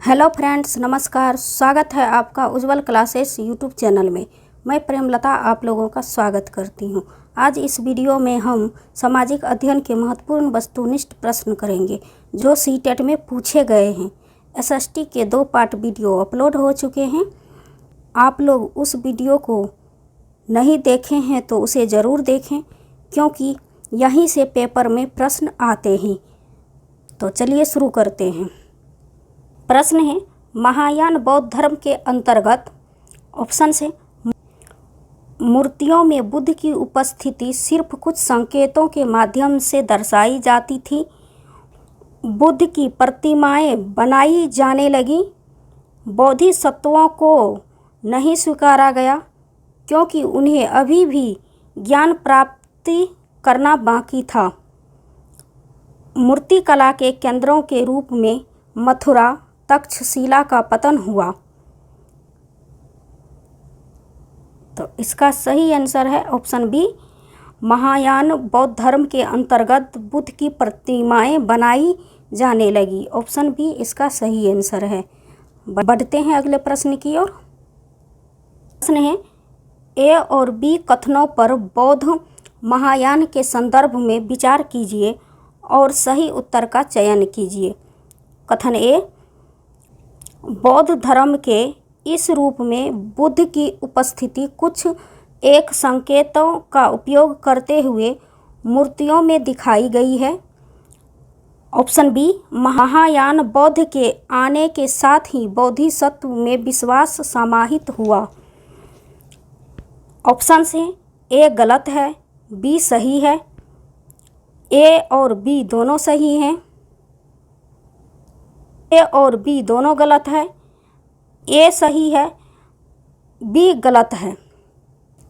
Hello friends, नमस्कार। स्वागत है आपका उज्जवल क्लासेस यूट्यूब चैनल में। मैं प्रेमलता आप लोगों का स्वागत करती हूं। आज इस वीडियो में हम सामाजिक अध्ययन के महत्वपूर्ण वस्तुनिष्ठ प्रश्न करेंगे जो सीटेट में पूछे गए हैं। एसएसटी के 2 पार्ट वीडियो अपलोड हो चुके हैं। आप लोग उस वीडियो को नहीं देखे हैं तो उसे ज़रूर देखें, क्योंकि यहीं से पेपर में प्रश्न आते हैं। तो चलिए शुरू करते हैं। प्रश्न है, महायान बौद्ध धर्म के अंतर्गत ऑप्शन से मूर्तियों में बुद्ध की उपस्थिति सिर्फ कुछ संकेतों के माध्यम से दर्शाई जाती थी। बुद्ध की प्रतिमाएं बनाई जाने लगी। बोधिसत्वों को नहीं स्वीकारा गया क्योंकि उन्हें अभी भी ज्ञान प्राप्ति करना बाकी था। मूर्तिकला के केंद्रों के रूप में मथुरा तक्षशिला का पतन हुआ। तो इसका सही आंसर है ऑप्शन बी, महायान बौद्ध धर्म के अंतर्गत बुद्ध की प्रतिमाएं बनाई जाने लगी। ऑप्शन बी इसका सही आंसर है। बढ़ते हैं अगले प्रश्न की ओर। प्रश्न है, ए और बी कथनों पर बौद्ध महायान के संदर्भ में विचार कीजिए और सही उत्तर का चयन कीजिए। कथन ए, बौद्ध धर्म के इस रूप में बुद्ध की उपस्थिति कुछ एक संकेतों का उपयोग करते हुए मूर्तियों में दिखाई गई है। ऑप्शन बी, महायान बौद्ध के आने के साथ ही बोधिसत्व में विश्वास समाहित हुआ। ऑप्शन से ए गलत है, बी सही है। ए और बी दोनों सही हैं। ए और बी दोनों गलत है। ए सही है, बी गलत है।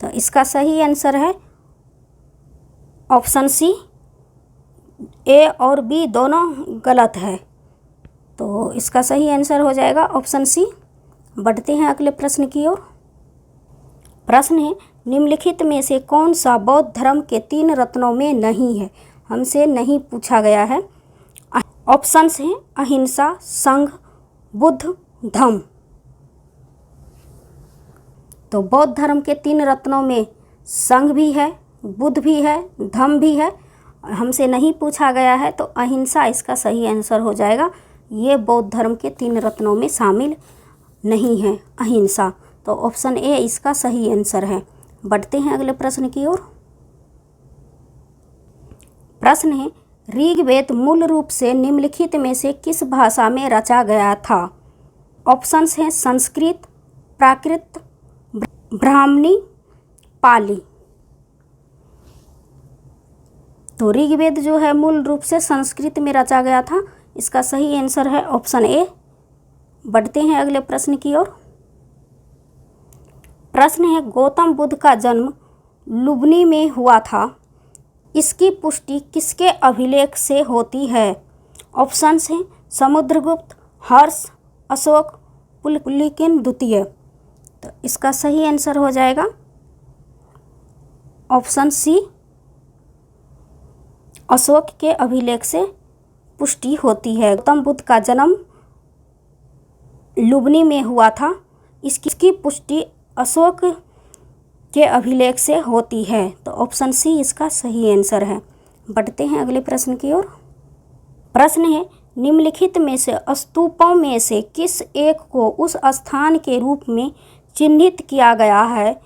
तो इसका सही आंसर है ऑप्शन सी, ए और बी दोनों गलत है। तो इसका सही आंसर हो जाएगा ऑप्शन सी। बढ़ते हैं अगले प्रश्न की ओर। प्रश्न है, निम्नलिखित में से कौन सा बौद्ध धर्म के 3 रत्नों में नहीं है? हमसे नहीं पूछा गया है। ऑप्शंस हैं अहिंसा, संघ, बुद्ध, धम्म। तो बौद्ध धर्म के 3 रत्नों में संघ भी है, बुद्ध भी है, धम्म भी है। हमसे नहीं पूछा गया है तो अहिंसा इसका सही आंसर हो जाएगा। ये बौद्ध धर्म के 3 रत्नों में शामिल नहीं है, अहिंसा। तो ऑप्शन ए इसका सही आंसर है। बढ़ते हैं अगले प्रश्न की ओर। प्रश्न है, ऋग्वेद मूल रूप से निम्नलिखित में से किस भाषा में रचा गया था? ऑप्शंस हैं संस्कृत, प्राकृत, ब्राह्मणी, पाली। तो ऋग्वेद जो है मूल रूप से संस्कृत में रचा गया था। इसका सही आंसर है ऑप्शन ए। बढ़ते हैं अगले प्रश्न की ओर। प्रश्न है, गौतम बुद्ध का जन्म लुम्बिनी में हुआ था। इसकी पुष्टि किसके अभिलेख से होती है? ऑप्शंस हैं समुद्रगुप्त, हर्ष, अशोक, पुलकेशिन द्वितीय। तो इसका सही आंसर हो जाएगा ऑप्शन सी, अशोक के अभिलेख से पुष्टि होती है। गौतम बुद्ध का जन्म लुम्बिनी में हुआ था। इसकी पुष्टि अशोक के अभिलेख से होती है। तो ऑप्शन सी इसका सही आंसर है। बढ़ते हैं अगले प्रश्न की ओर। प्रश्न है, निम्नलिखित में से स्तूपों में से किस एक को उस स्थान के रूप में चिन्हित किया गया है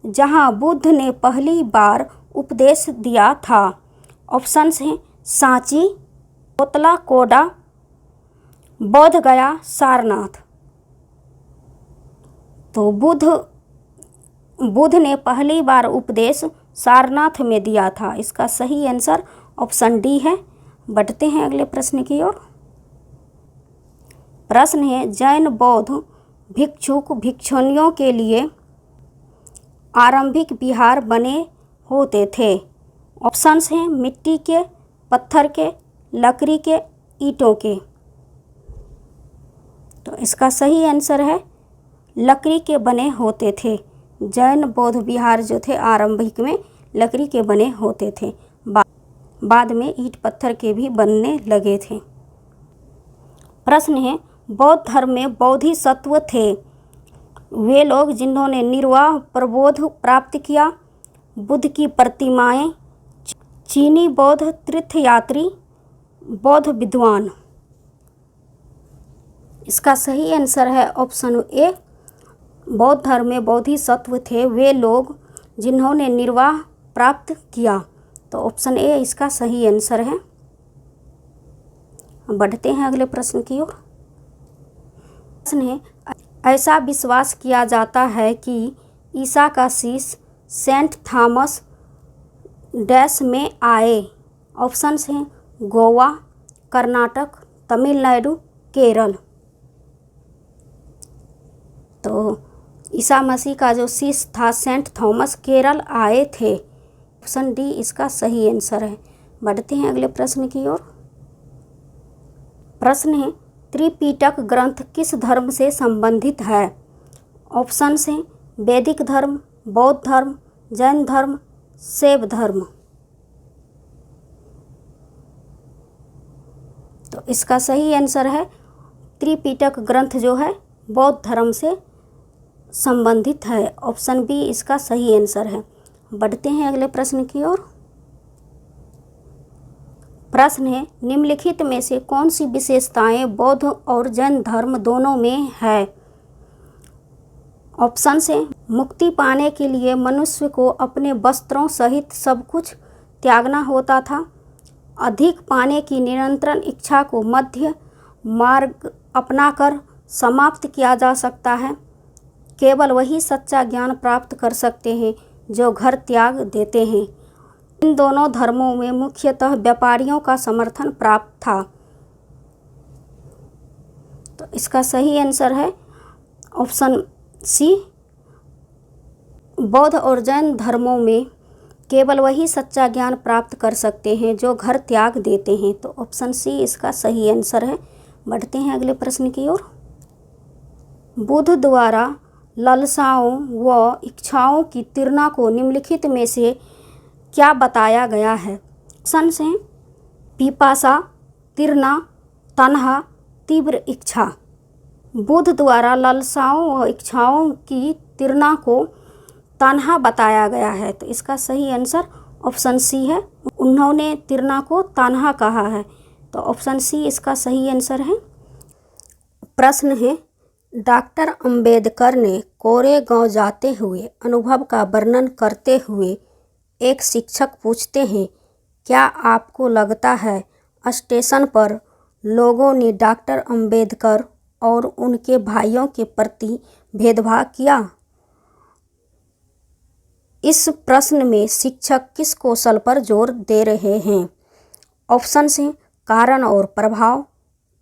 जहां बुद्ध ने पहली बार उपदेश दिया था? ऑप्शंस हैं सांची, कोतलाकोडा, बोध गया, सारनाथ। तो बुद्ध ने पहली बार उपदेश सारनाथ में दिया था। इसका सही आंसर ऑप्शन डी है। बढ़ते हैं अगले प्रश्न की ओर। प्रश्न है, जैन बौद्ध भिक्षुक भिक्षुणियों के लिए आरंभिक विहार बने होते थे। ऑप्शंस हैं मिट्टी के, पत्थर के, लकड़ी के, ईंटों के। तो इसका सही आंसर है लकड़ी के बने होते थे। जैन बौद्ध विहार जो थे आरंभिक में लकड़ी के बने होते थे, बाद में ईंट पत्थर के भी बनने लगे थे। प्रश्न है, बौद्ध धर्म में बोधिसत्व थे वे लोग जिन्होंने निर्वाह प्रबोध प्राप्त किया। बुद्ध की प्रतिमाएं, चीनी बौद्ध तीर्थयात्री, बौद्ध विद्वान। इसका सही आंसर है ऑप्शन ए। बौद्ध धर्म में बोधिसत्व थे वे लोग जिन्होंने निर्वाह प्राप्त किया। तो ऑप्शन ए इसका सही आंसर है। बढ़ते हैं अगले प्रश्न की ओर। प्रश्न है, ऐसा विश्वास किया जाता है कि ईसा का शीश सेंट थॉमस डैश में आए। ऑप्शंस हैं गोवा, कर्नाटक, तमिलनाडु, केरल। तो ईसा मसीह का जो शीश था सेंट थॉमस केरल आए थे। ऑप्शन डी इसका सही आंसर है। बढ़ते हैं अगले प्रश्न की ओर। प्रश्न है, त्रिपिटक ग्रंथ किस धर्म से संबंधित है। ऑप्शन हैं वैदिक धर्म, बौद्ध धर्म, जैन धर्म, शैव धर्म। तो इसका सही आंसर है त्रिपिटक ग्रंथ जो है बौद्ध धर्म से संबंधित है। ऑप्शन बी इसका सही आंसर है। बढ़ते हैं अगले प्रश्न की ओर। प्रश्न है, निम्नलिखित में से कौन सी विशेषताएं बौद्ध और जैन धर्म दोनों में है। ऑप्शन से मुक्ति पाने के लिए मनुष्य को अपने वस्त्रों सहित सब कुछ त्यागना होता था। अधिक पाने की निरंतर इच्छा को मध्य मार्ग अपनाकर समाप्त किया जा सकता है। केवल वही सच्चा ज्ञान प्राप्त कर सकते हैं जो घर त्याग देते हैं। इन दोनों धर्मों में मुख्यतः व्यापारियों का समर्थन प्राप्त था। तो इसका सही आंसर है ऑप्शन सी। बौद्ध और जैन धर्मों में केवल वही सच्चा ज्ञान प्राप्त कर सकते हैं जो घर त्याग देते हैं। तो ऑप्शन सी इसका सही आंसर है। बढ़ते हैं अगले प्रश्न की ओर। बुद्ध द्वारा लालसाओं व इच्छाओं की तीव्रता को निम्नलिखित में से क्या बताया गया है। ऑप्शन हैं पिपासा, तीव्रता, तन्हा, तीव्र इच्छा। बुद्ध द्वारा लालसाओं व इच्छाओं की तीव्रता को तन्हा बताया गया है। तो इसका सही आंसर ऑप्शन सी है। उन्होंने तीव्रता को तन्हा कहा है। तो ऑप्शन सी इसका सही आंसर है। प्रश्न है, डॉक्टर अंबेडकर ने कोरेगांव जाते हुए अनुभव का वर्णन करते हुए एक शिक्षक पूछते हैं, क्या आपको लगता है स्टेशन पर लोगों ने डॉक्टर अंबेडकर और उनके भाइयों के प्रति भेदभाव किया। इस प्रश्न में शिक्षक किस कौशल पर जोर दे रहे हैं। ऑप्शन हैं कारण और प्रभाव,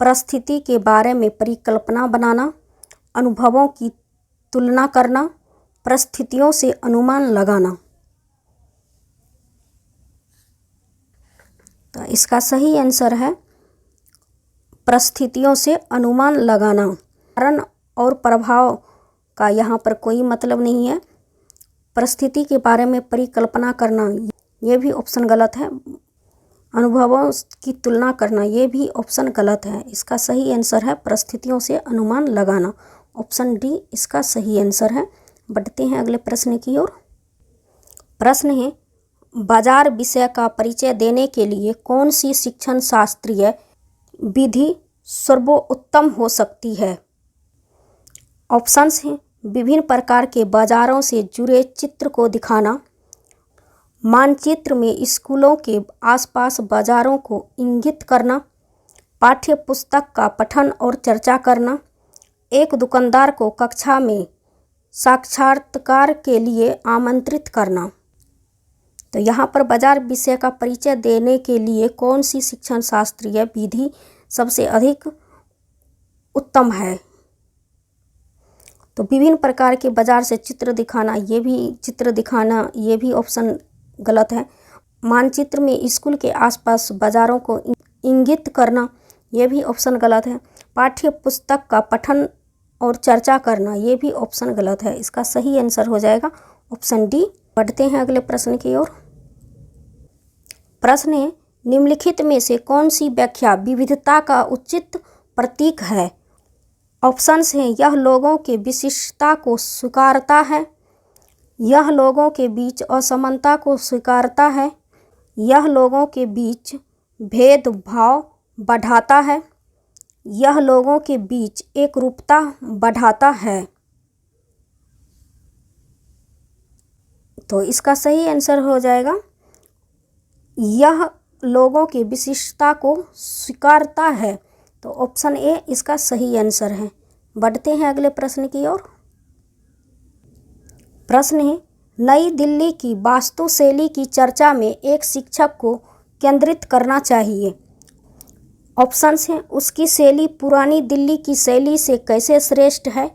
परिस्थिति के बारे में परिकल्पना बनाना, अनुभवों की तुलना करना, परिस्थितियों से अनुमान लगाना। तो इसका सही आंसर है परिस्थितियों से अनुमान लगाना। कारण और प्रभाव का यहाँ पर कोई मतलब नहीं है। परिस्थिति के बारे में परिकल्पना करना ये भी ऑप्शन गलत है। अनुभवों की तुलना करना ये भी ऑप्शन गलत है। इसका सही आंसर है परिस्थितियों से अनुमान लगाना। ऑप्शन डी इसका सही आंसर है। बढ़ते हैं अगले प्रश्न की ओर। प्रश्न है, बाजार विषय का परिचय देने के लिए कौन सी शिक्षण शास्त्रीय विधि सर्वोत्तम हो सकती है। ऑप्शंस हैं विभिन्न प्रकार के बाजारों से जुड़े चित्र को दिखाना, मानचित्र में स्कूलों के आसपास बाजारों को इंगित करना, पाठ्य पुस्तक का पठन और चर्चा करना, एक दुकानदार को कक्षा में साक्षात्कार के लिए आमंत्रित करना। तो यहाँ पर बाजार विषय का परिचय देने के लिए कौन सी शिक्षण शास्त्रीय विधि सबसे अधिक उत्तम है। तो विभिन्न प्रकार के बाजार से चित्र दिखाना ये भी ऑप्शन गलत है। मानचित्र में स्कूल के आसपास बाजारों को इंगित करना ये भी ऑप्शन गलत है। पाठ्य पुस्तक का पठन और चर्चा करना ये भी ऑप्शन गलत है। इसका सही आंसर हो जाएगा ऑप्शन डी। बढ़ते हैं अगले प्रश्न की ओर। प्रश्न है, निम्नलिखित में से कौन सी व्याख्या विविधता का उचित प्रतीक है। ऑप्शंस हैं, यह लोगों के विशिष्टता को स्वीकारता है, यह लोगों के बीच असमानता को स्वीकारता है, यह लोगों के बीच भेदभाव बढ़ाता है, यह लोगों के बीच एकरूपता बढ़ाता है। तो इसका सही आंसर हो जाएगा यह लोगों की विशिष्टता को स्वीकारता है। तो ऑप्शन ए इसका सही आंसर है। बढ़ते हैं अगले प्रश्न की ओर। प्रश्न है, नई दिल्ली की वास्तुशैली की चर्चा में एक शिक्षक को केंद्रित करना चाहिए। ऑप्शंस हैं, उसकी शैली पुरानी दिल्ली की शैली से कैसे श्रेष्ठ है,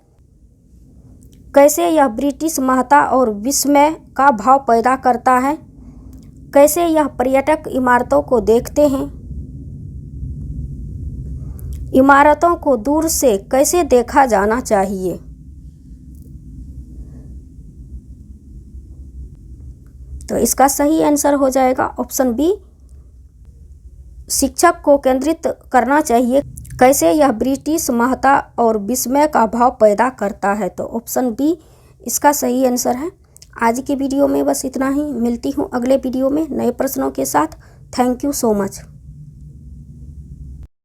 कैसे यह ब्रिटिश महत्ता और विस्मय का भाव पैदा करता है, कैसे यह पर्यटक इमारतों को देखते हैं, इमारतों को दूर से कैसे देखा जाना चाहिए। तो इसका सही आंसर हो जाएगा ऑप्शन बी, शिक्षक को केंद्रित करना चाहिए, कैसे यह ब्रिटिश महत्ता और विस्मय का भाव पैदा करता है। तो ऑप्शन बी इसका सही आंसर है। आज की वीडियो में बस इतना ही। मिलती हूँ अगले वीडियो में नए प्रश्नों के साथ। Thank you so much.